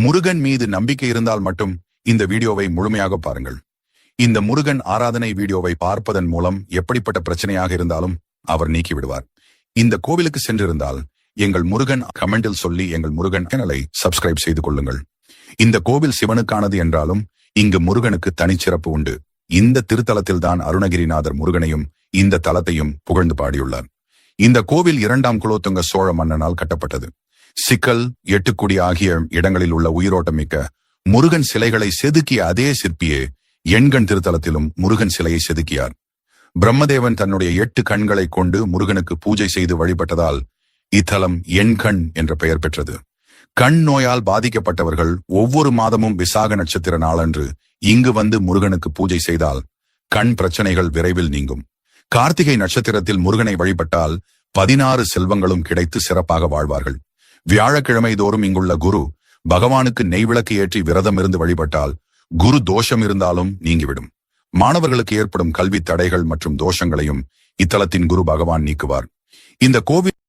முருகன் மீது நம்பிக்கை இருந்தால் மட்டும் இந்த வீடியோவை முழுமையாக பாருங்கள். இந்த முருகன் ஆராதனை வீடியோவை பார்ப்பதன் மூலம் எப்படிப்பட்ட பிரச்சனையாக இருந்தாலும் அவர் நீக்கிவிடுவார். இந்த கோவிலுக்கு சென்றிருந்தால் எங்கள் முருகன் கமெண்டில் சொல்லி எங்கள் முருகன் சேனலை சப்ஸ்கிரைப் செய்து கொள்ளுங்கள். இந்த கோவில் சிவனுக்கானது என்றாலும் இங்கு முருகனுக்கு தனிச்சிறப்பு உண்டு. இந்த திருத்தலத்தில்தான் அருணகிரிநாதர் முருகனையும் இந்த தலத்தையும் புகழ்ந்து பாடியுள்ளார். இந்த கோவில் 2ஆம் குலோத்துங்க சோழ மன்னனால் கட்டப்பட்டது. சிக்கல், எட்டுக்குடி ஆகிய இடங்களில் உள்ள உயிரோட்டம் மிக்க முருகன் சிலைகளை செதுக்கிய அதே சிற்பியே எண்கண் திருத்தலத்திலும் முருகன் சிலையை செதுக்கியார். பிரம்மதேவன் தன்னுடைய 8 கண்களை கொண்டு முருகனுக்கு பூஜை செய்து வழிபட்டதால் இத்தலம் எண்கண் என்ற பெயர் பெற்றது. கண் நோயால் பாதிக்கப்பட்டவர்கள் ஒவ்வொரு மாதமும் விசாக நட்சத்திர நாளன்று இங்கு வந்து முருகனுக்கு பூஜை செய்தால் கண் பிரச்சனைகள் விரைவில் நீங்கும். கார்த்திகை நட்சத்திரத்தில் முருகனை வழிபட்டால் 16 செல்வங்களும் கிடைத்து சிறப்பாக வாழ்வார்கள். வியாழக்கிழமை தோறும் இங்குள்ள குரு பகவானுக்கு நெய்விளக்கு ஏற்றி விரதம் இருந்து வழிபட்டால் குரு தோஷம் இருந்தாலும் நீங்கிவிடும். மாணவர்களுக்கு ஏற்படும் கல்வி தடைகள் மற்றும் தோஷங்களையும் இத்தலத்தின் குரு பகவான் நீக்குவார். இந்த கோவில்